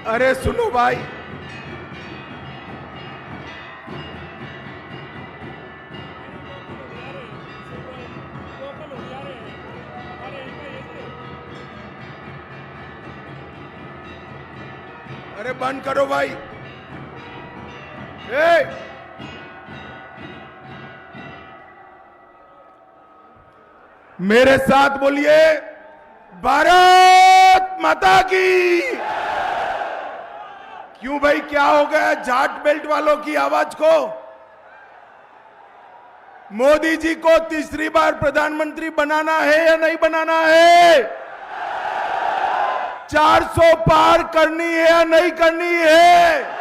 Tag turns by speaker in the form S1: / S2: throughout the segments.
S1: अरे सुनो भाई, अरे बंद करो भाई। मेरे साथ बोलिए, भारत माता की। क्यों भाई, क्या हो गया जाट बेल्ट वालों की आवाज को? मोदी जी को तीसरी बार प्रधानमंत्री बनाना है या नहीं बनाना है? 400 पार करनी है या नहीं करनी है?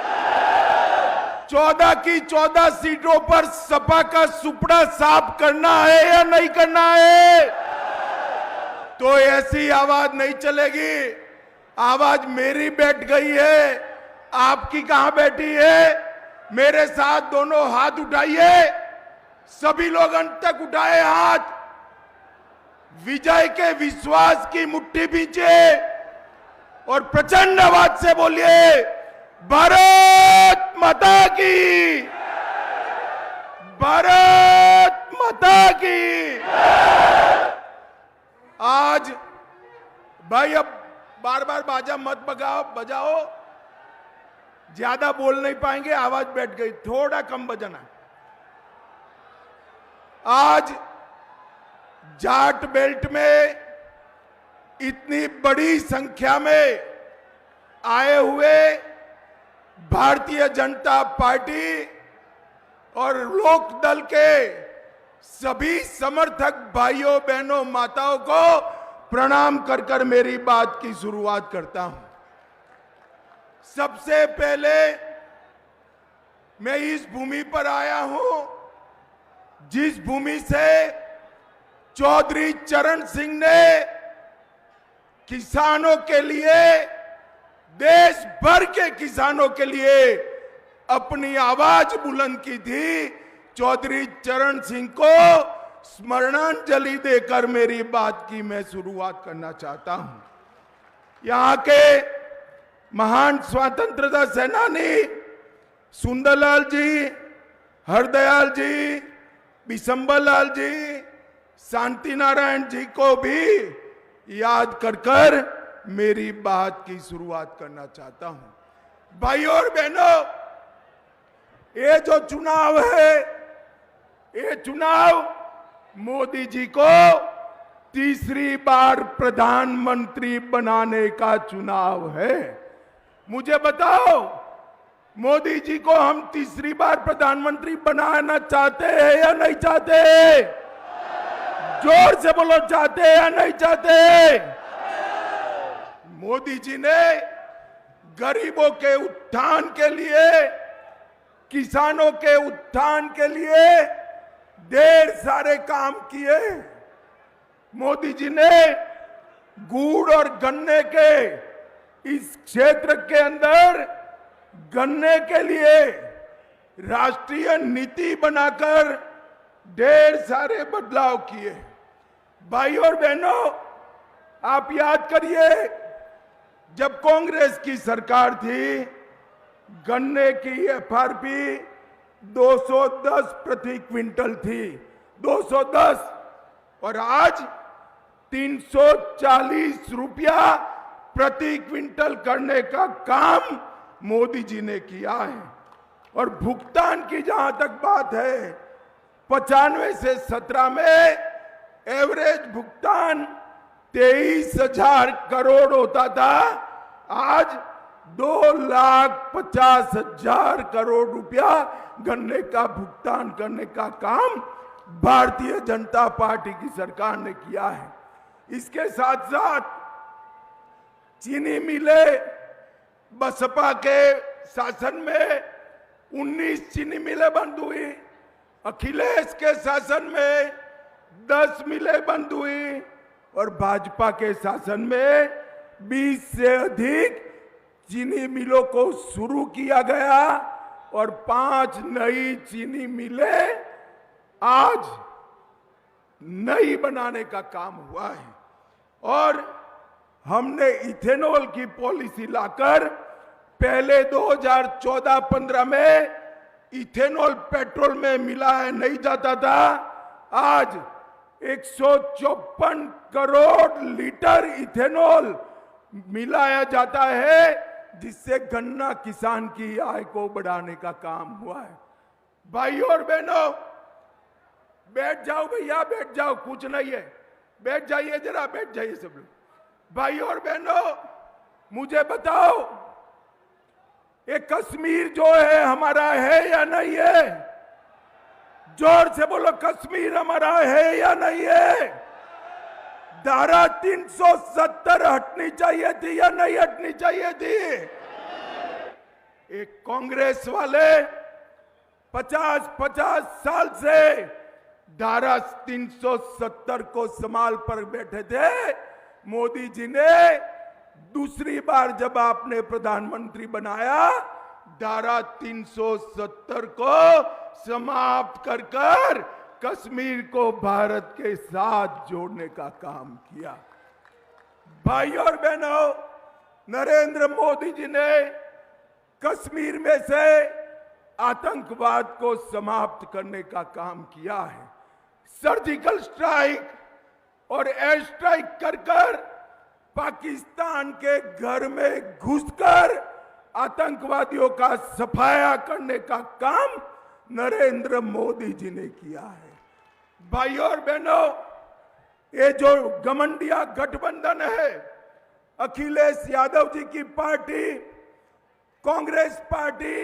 S1: 14 की 14 सीटों पर सपा का सुपड़ा साफ करना है या नहीं करना है? तो ऐसी आवाज नहीं चलेगी। आवाज मेरी बैठ गई है, आपकी कहां बैठी है? मेरे साथ दोनों हाथ उठाइए, सभी लोग अंत तक उठाए हाथ। विजय के विश्वास की मुट्ठी पीछे और प्रचंड आवाज से बोलिए, भारत माता की, भारत माता की। आज भाई अब बार बार बाजा मत बजाओ, ज्यादा बोल नहीं पाएंगे, आवाज बैठ गई, थोड़ा कम बजाना। आज जाट बेल्ट में इतनी बड़ी संख्या में आए हुए भारतीय जनता पार्टी और लोकदल के सभी समर्थक भाइयों बहनों माताओं को प्रणाम कर कर मेरी बात की शुरुआत करता हूं। सबसे पहले मैं इस भूमि पर आया हूं जिस भूमि से चौधरी चरण सिंह ने किसानों के लिए, देश भर के किसानों के लिए अपनी आवाज बुलंद की थी। चौधरी चरण सिंह को स्मरणांजलि देकर मेरी बात की मैं शुरुआत करना चाहता हूं। यहां के महान स्वतंत्रता सेनानी सुंदरलाल जी, हरदयाल जी, बिशंबर लाल जी, शांति नारायण जी को भी याद कर कर मेरी बात की शुरुआत करना चाहता हूं। भाइयों और बहनों, ये जो चुनाव है, ये चुनाव मोदी जी को तीसरी बार प्रधानमंत्री बनाने का चुनाव है। मुझे बताओ, मोदी जी को हम तीसरी बार प्रधानमंत्री बनाना चाहते हैं या नहीं चाहते? जोर से बोलो, चाहते हैं या नहीं चाहते? मोदी जी ने गरीबों के उत्थान के लिए, किसानों के उत्थान के लिए ढेर सारे काम किए। मोदी जी ने गुड़ और गन्ने के इस क्षेत्र के अंदर गन्ने के लिए राष्ट्रीय नीति बनाकर ढेर सारे बदलाव किए। भाइयों और बहनों, आप याद करिए, जब कांग्रेस की सरकार थी, गन्ने की एफआरपी 210 प्रति क्विंटल थी, 210, और आज 340 रुपया प्रति क्विंटल करने का काम मोदी जी ने किया है। और भुगतान की जहां तक बात है, 95 से 17 में एवरेज भुगतान 23,000 करोड़ होता था, आज 2,50,000 करोड़ रुपया गन्ने का भुगतान करने का काम भारतीय जनता पार्टी की सरकार ने किया है। इसके साथ साथ चीनी मिलें, बसपा के शासन में 19 चीनी मिलें बंद हुई, अखिलेश के शासन में 10 मिलें बंद हुई, और भाजपा के शासन में 20 से अधिक चीनी मिलों को शुरू किया गया और 5 नई चीनी मिलें आज नई बनाने का काम हुआ है। और हमने इथेनॉल की पॉलिसी लाकर पहले 2014-15 में इथेनॉल पेट्रोल में मिलाया नहीं जाता था, आज 154 करोड़ लीटर इथेनॉल मिलाया जाता है, जिससे गन्ना किसान की आय को बढ़ाने का काम हुआ है। भाइयों और बहनों, बैठ जाओ भैया, बैठ जाओ, कुछ नहीं है, बैठ जाइए, जरा बैठ जाइए सब लोग। भाइयों और बहनों, मुझे बताओ, ये कश्मीर जो है हमारा है या नहीं है? जोर से बोलो, कश्मीर हमारा है या नहीं है? धारा 370 हटनी चाहिए थी या नहीं हटनी चाहिए थी? एक कांग्रेस वाले 50-50 साल से धारा 370 को संभाल पर बैठे थे। मोदी जी ने दूसरी बार जब आपने प्रधानमंत्री बनाया, धारा 370 को समाप्त कर कर कश्मीर को भारत के साथ जोड़ने का काम किया। भाइयों और बहनों, नरेंद्र मोदी जी ने कश्मीर में से आतंकवाद को समाप्त करने का काम किया है। सर्जिकल स्ट्राइक और एयर स्ट्राइक कर कर पाकिस्तान के घर में घुसकर आतंकवादियों का सफाया करने का काम नरेंद्र मोदी जी ने किया है। भाइयों और बहनों, ये जो घमंडिया गठबंधन है, अखिलेश यादव जी की पार्टी, कांग्रेस पार्टी,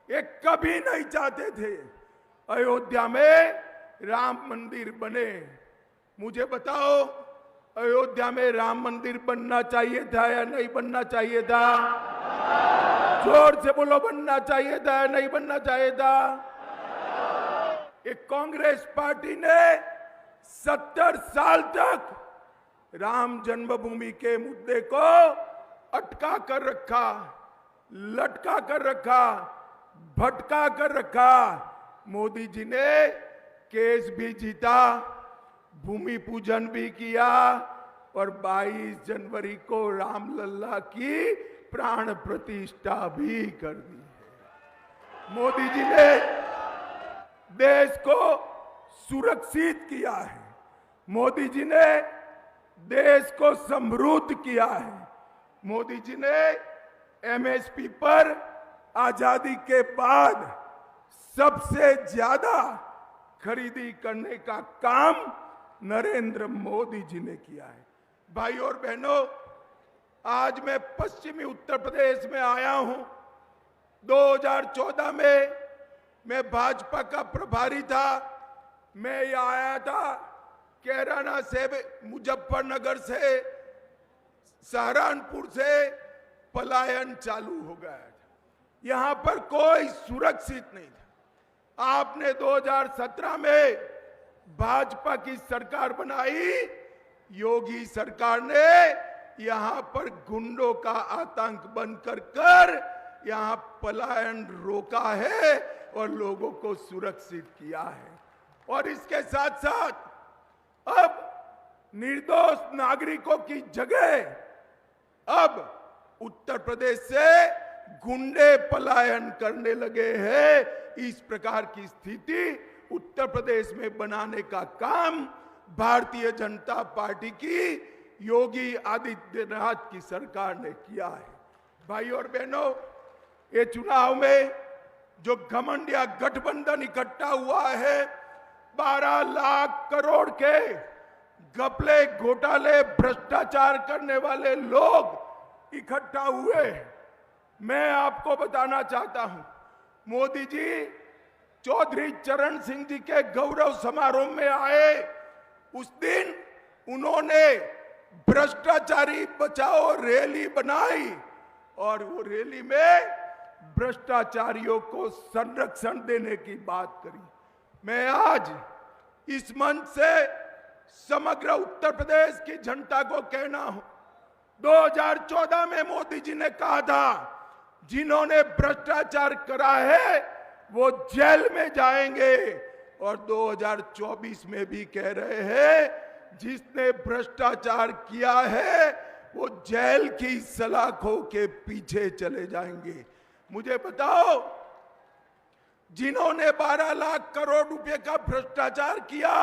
S1: ये कभी नहीं चाहते थे अयोध्या में राम मंदिर बने। मुझे बताओ, अयोध्या में राम मंदिर बनना चाहिए था या नहीं बनना चाहिए था? जोर से बोलो, बनना चाहिए था या नहीं बनना चाहिए था? एक कांग्रेस पार्टी ने 70 साल तक राम जन्मभूमि के मुद्दे को अटका कर रखा, लटका कर रखा, भटका कर रखा। मोदी जी ने केस भी जीता, भूमि पूजन भी किया और 22 जनवरी को रामलला की प्राण प्रतिष्ठा भी कर दी है। मोदी जी ने देश को सुरक्षित किया है, मोदी जी ने देश को समृद्ध किया है। मोदी जी ने एमएसपी पर आजादी के बाद सबसे ज्यादा खरीदी करने का काम नरेंद्र मोदी जी ने किया है। भाइयों और बहनों, आज मैं पश्चिमी उत्तर प्रदेश में आया हूं। 2014 में मैं भाजपा का प्रभारी था। मैं यहाँ आया था, कैराना से, मुजफ्फरनगर से, सहारनपुर से पलायन चालू हो गया था। यहां पर कोई सुरक्षित नहीं था। आपने 2017 में भाजपा की सरकार बनाई, योगी सरकार ने यहां पर गुंडों का आतंक बंद कर यहां पलायन रोका है और लोगों को सुरक्षित किया है। और इसके साथ साथ अब निर्दोष नागरिकों की जगह अब उत्तर प्रदेश से गुंडे पलायन करने लगे हैं। इस प्रकार की स्थिति उत्तर प्रदेश में बनाने का काम भारतीय जनता पार्टी की योगी आदित्यनाथ की सरकार ने किया है। भाइयों और बहनों, ये चुनाव में जो घमंडिया गठबंधन इकट्ठा हुआ है, 12 लाख करोड़ के घपले, घोटाले, भ्रष्टाचार करने वाले लोग इकट्ठा हुए। मैं आपको बताना चाहता हूं, मोदी जी चौधरी चरण सिंह जी के गौरव समारोह में आए, उस दिन उन्होंने भ्रष्टाचारी बचाओ रैली बनाई और वो रैली में भ्रष्टाचारियों को संरक्षण देने की बात करी। मैं आज इस मंच से समग्र उत्तर प्रदेश की जनता को कहना हूं, 2014 में मोदी जी ने कहा था, जिन्होंने भ्रष्टाचार करा है वो जेल में जाएंगे, और 2024 में भी कह रहे हैं, जिसने भ्रष्टाचार किया है वो जेल की सलाखों के पीछे चले जाएंगे। मुझे बताओ, जिन्होंने 12 लाख करोड़ रुपए का भ्रष्टाचार किया,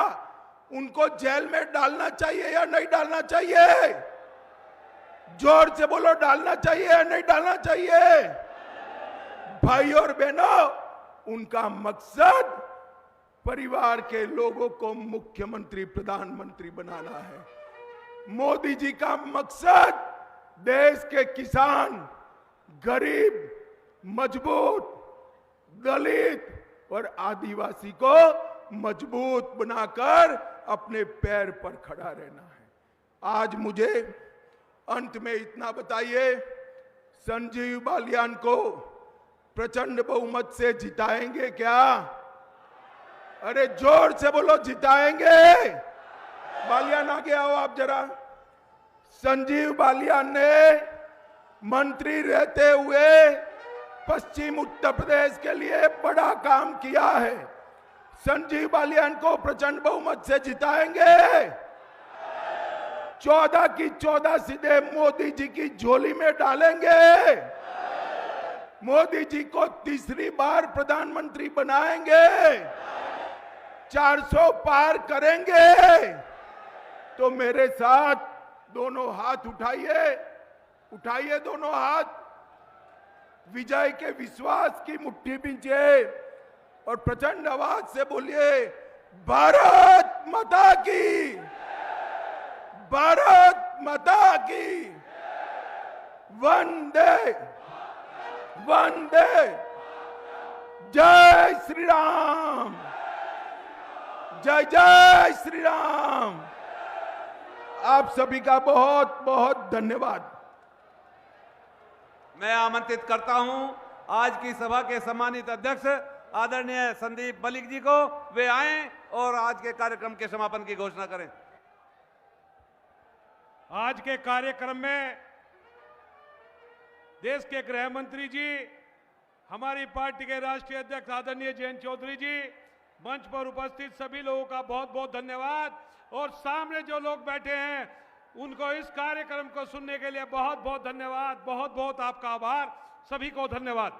S1: उनको जेल में डालना चाहिए या नहीं डालना चाहिए? जोर से बोलो, डालना चाहिए या नहीं डालना चाहिए? भाई और बहनों, उनका मकसद परिवार के लोगों को मुख्यमंत्री प्रधानमंत्री बनाना है। मोदी जी का मकसद देश के किसान, गरीब, मजबूत, दलित और आदिवासी को मजबूत बनाकर अपने पैर पर खड़ा रहना है। आज मुझे अंत में इतना बताइए, संजीव बालियान को प्रचंड बहुमत से जिताएंगे क्या? अरे जोर से बोलो, जिताएंगे? बालियान आगे आओ आप जरा। संजीव बालियान ने मंत्री रहते हुए पश्चिम उत्तर प्रदेश के लिए बड़ा काम किया है। संजीव बालियान को प्रचंड बहुमत से जिताएंगे? 14 की 14 सीधे मोदी जी की झोली में डालेंगे? मोदी जी को तीसरी बार प्रधानमंत्री बनाएंगे? 400 पार करेंगे? तो मेरे साथ दोनों हाथ उठाइए, उठाइए दोनों हाथ, विजय के विश्वास की मुट्ठी बींचे और प्रचंड आवाज से बोलिए, भारत माता की, भारत माता की, वंदे वंदे, जय श्री राम, जय जय श्री राम। आप सभी का बहुत बहुत धन्यवाद।
S2: मैं आमंत्रित करता हूं आज की सभा के सम्मानित अध्यक्ष आदरणीय संदीप मलिक जी को, वे आएं और आज के कार्यक्रम के समापन की घोषणा करें।
S3: आज के कार्यक्रम में देश के गृह मंत्री जी, हमारी पार्टी के राष्ट्रीय अध्यक्ष आदरणीय जयंत चौधरी जी, मंच पर उपस्थित सभी लोगों का बहुत बहुत धन्यवाद और सामने जो लोग बैठे हैं उनको इस कार्यक्रम को सुनने के लिए बहुत बहुत धन्यवाद, बहुत बहुत आपका आभार। सभी को धन्यवाद।